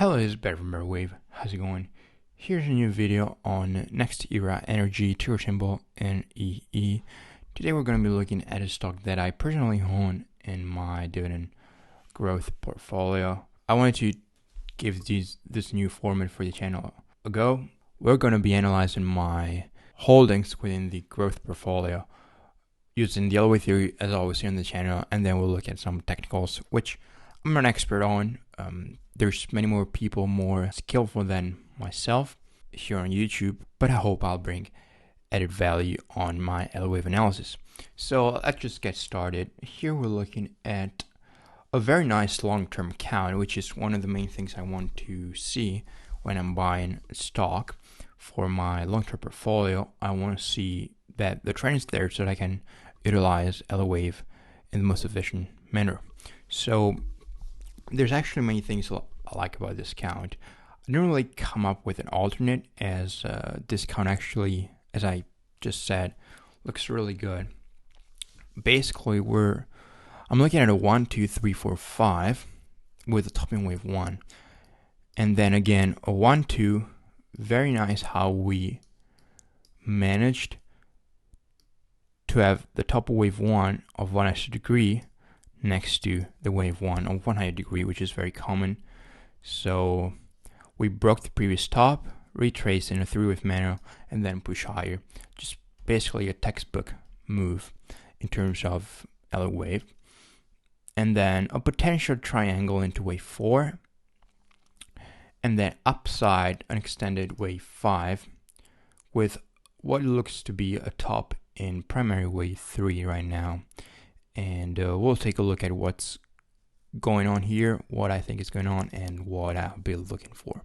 Hello, this is Ben from UNDERVALUED Wave. How's it going? Here's a new video on NextEra Energy, ticker symbol NEE. Today we're going to be looking at a stock that I personally own in my Dividend Growth Portfolio. I wanted to give this new format for the channel a go. We're going to be analyzing my holdings within the growth portfolio using the Elliott Wave theory as always here on the channel, and then we'll look at some technicals, which I'm not an expert on. There's many more people more skillful than myself here on YouTube, but I hope I'll bring added value on my Elliott Wave analysis. So let's just get started. Here we're looking at a very nice long-term count, which is one of the main things I want to see when I'm buying stock for my long-term portfolio. I want to see that the trend is there so that I can utilize Elliott Wave in the most efficient manner. So there's actually many things I like about this count. I didn't really come up with an alternate, as this count actually, as I just said, looks really good. Basically, I'm looking at a 1, 2, 3, 4, 5 with a topping wave 1. And then again, a 1, 2, very nice how we managed to have the top wave 1 of 180 degree next to the wave 1 of 100 degree, which is very common. So we broke the previous top, retraced in a three-wave manner, and then push higher. Just basically a textbook move in terms of Elliott Wave. And then a potential triangle into wave 4, and then upside an extended wave 5 with what looks to be a top in primary wave 3 right now. And we'll take a look at what's going on here, what I think is going on, and what I'll be looking for.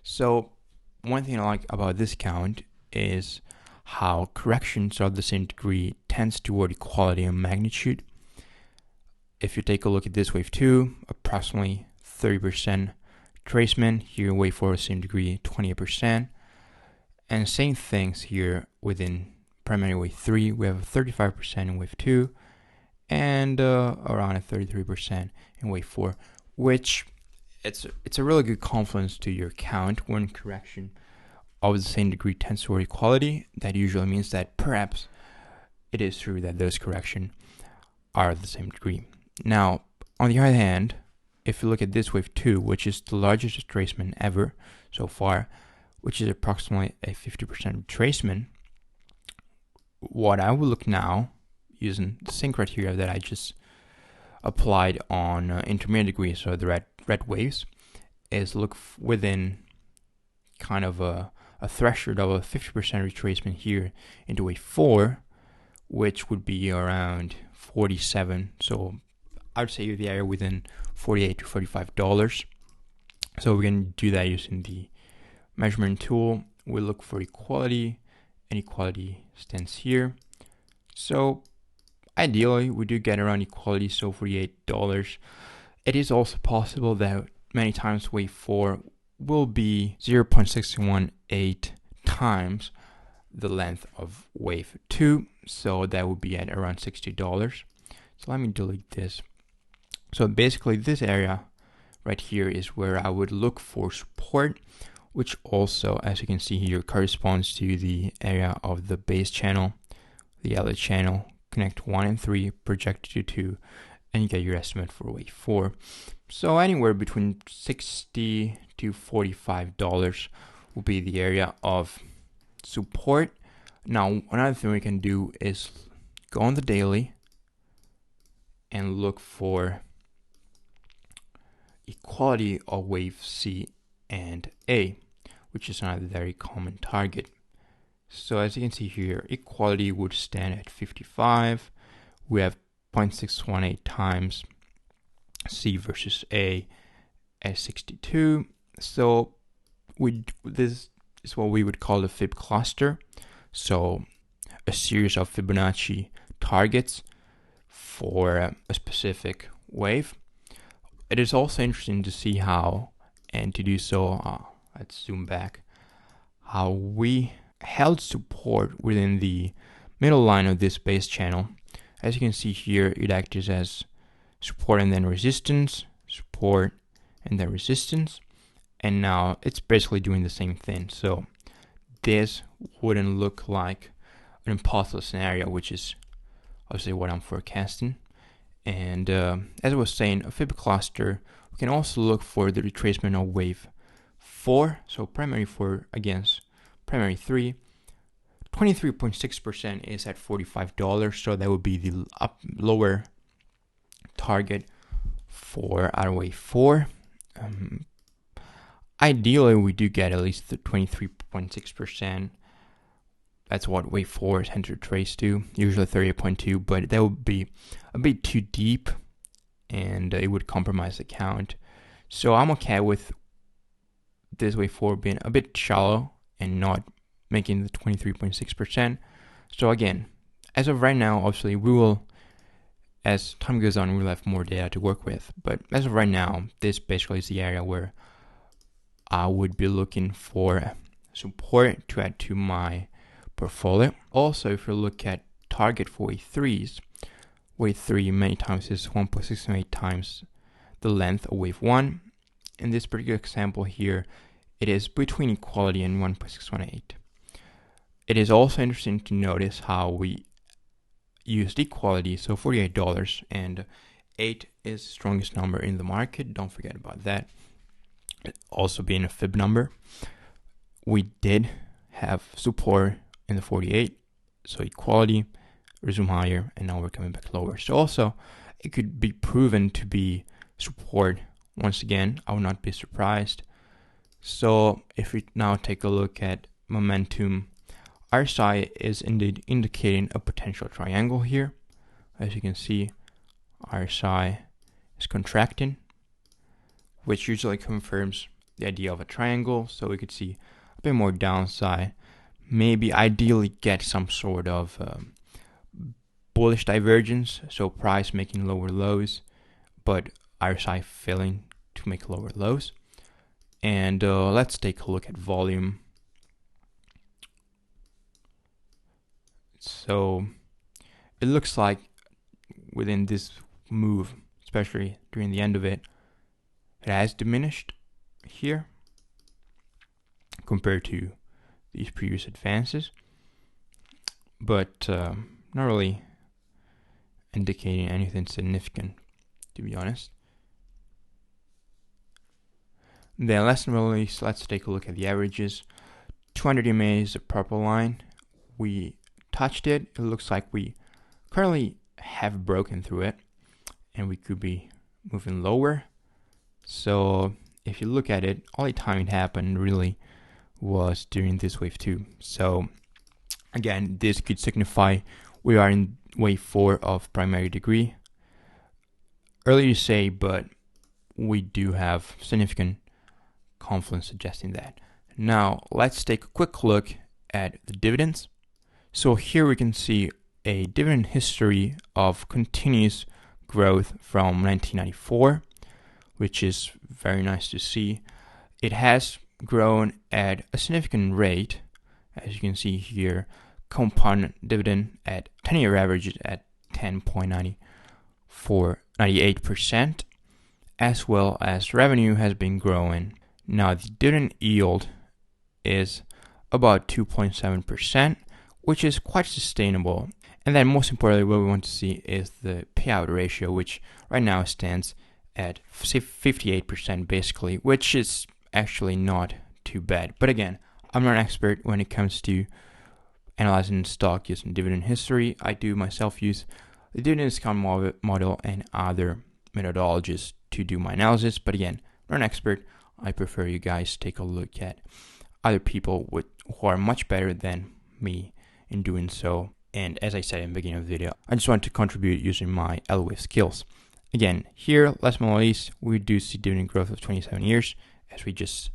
So one thing I like about this count is how corrections of the same degree tends toward equality and magnitude. If you take a look at this wave 2, approximately 30% retracement. Here wave 4, same degree, 28%. And same things here within primary wave 3. We have 35% in wave 2. And around a 33% in wave 4, which it's a really good confluence to your count. When correction of the same degree tends toward equality, that usually means that perhaps it is true that those corrections are the same degree. Now, on the other hand, if you look at this wave 2, which is the largest retracement ever so far, which is approximately a 50% retracement, what I will look now, using the same criteria that I just applied on intermediate degree, so the red waves, is look within kind of a threshold of a 50% retracement here into wave 4, which would be around 47. So I would say the area within $48 to $45. So we're going to do that using the measurement tool. We look for equality, and equality stands here. So ideally, we do get around equality, so $48. It is also possible that many times wave 4 will be 0.618 times the length of wave 2, so that would be at around $60. So let me delete this. So basically this area right here is where I would look for support, which also, as you can see here, corresponds to the area of the base channel, the Elliott channel. Connect 1 and 3, project to 2, and you get your estimate for wave 4. So anywhere between $60 to $45 will be the area of support. Now, another thing we can do is go on the daily and look for equality of wave C and A, which is another very common target. So as you can see here, equality would stand at 55. We have 0.618 times C versus A at 62. So this is what we would call the Fib cluster. So a series of Fibonacci targets for a specific wave. It is also interesting to see how, and to do so, let's zoom back, how we held support within the middle line of this base channel. As you can see here, it acts as support and then resistance, support and then resistance, and now it's basically doing the same thing. So this wouldn't look like an impossible scenario, which is obviously what I'm forecasting. And as I was saying, a fib cluster, we can also look for the retracement of wave 4, so primary 4 against primary 3. 23.6% is at $45, so that would be the lower target for our wave 4. Ideally, we do get at least the 23.6%. That's what wave 4 tends to trace to, usually 38.2, but that would be a bit too deep and it would compromise the count. So I'm okay with this wave 4 being a bit shallow and not making the 23.6%. So again, as of right now, obviously we will, as time goes on, we'll have more data to work with. But as of right now, this basically is the area where I would be looking for support to add to my portfolio. Also, if you look at target for wave 3s, wave 3 many times is 1.68 times the length of wave 1. In this particular example here, it is between equality and 1.618. It is also interesting to notice how we used equality, so $48, and 8 is the strongest number in the market. Don't forget about that. Also being a fib number, we did have support in the 48, so equality, resume higher, and now we're coming back lower. So also, it could be proven to be support. Once again, I would not be surprised. So if we now take a look at momentum, RSI is indeed indicating a potential triangle here. As you can see, RSI is contracting, which usually confirms the idea of a triangle. So we could see a bit more downside, maybe ideally get some sort of bullish divergence, so price making lower lows, but RSI failing to make lower lows. And let's take a look at volume. So it looks like within this move, especially during the end of it, it has diminished here compared to these previous advances, but not really indicating anything significant, to be honest. Then last but not least, let's take a look at the averages. 200 EMA is the purple line. We touched it. It looks like we currently have broken through it and we could be moving lower. So if you look at it, only time it happened really was during this wave 2. So again, this could signify we are in wave 4 of primary degree. Early to say, but we do have significant confluence suggesting that. Now let's take a quick look at the dividends. So here we can see a dividend history of continuous growth from 1994, which is very nice to see. It has grown at a significant rate, as you can see here. Compound dividend at 10-year average at 10.98%, as well as revenue has been growing. Now the dividend yield is about 2.7%, which is quite sustainable. And then most importantly, what we want to see is the payout ratio, which right now stands at 58% basically, which is actually not too bad. But again, I'm not an expert when it comes to analyzing stock using dividend history. I do myself use the dividend discount model and other methodologies to do my analysis. But again, I'm not an expert. I prefer you guys take a look at other people who are much better than me in doing so. And as I said in the beginning of the video, I just want to contribute using my Elliott Wave skills. Again, here, last but not least, we do see dividend growth of 27 years, as we just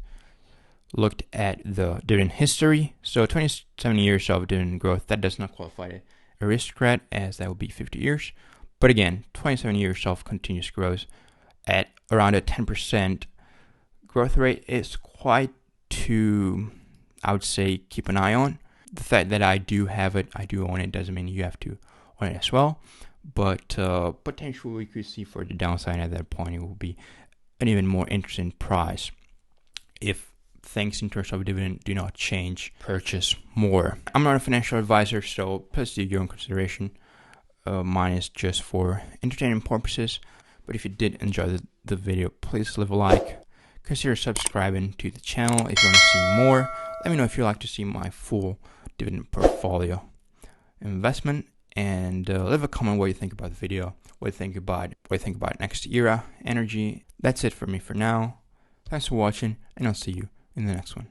looked at the dividend history. So 27 years of dividend growth, that does not qualify as aristocrat, as that would be 50 years. But again, 27 years of continuous growth at around a 10% growth rate is quite to, I would say, keep an eye on. The fact that I do have it, I do own it, doesn't mean you have to own it as well. But potentially we could see for the downside at that point, it will be an even more interesting price. if things in terms of dividend do not change, purchase more. I'm not a financial advisor, so please do your own consideration. Mine is just for entertainment purposes. But if you did enjoy the video, please leave a like. Consider subscribing to the channel if you want to see more. Let me know if you'd like to see my full dividend portfolio investment, and leave a comment what you think about the video, what you think about NextEra Energy. That's it for me for now. Thanks for watching, and I'll see you in the next one.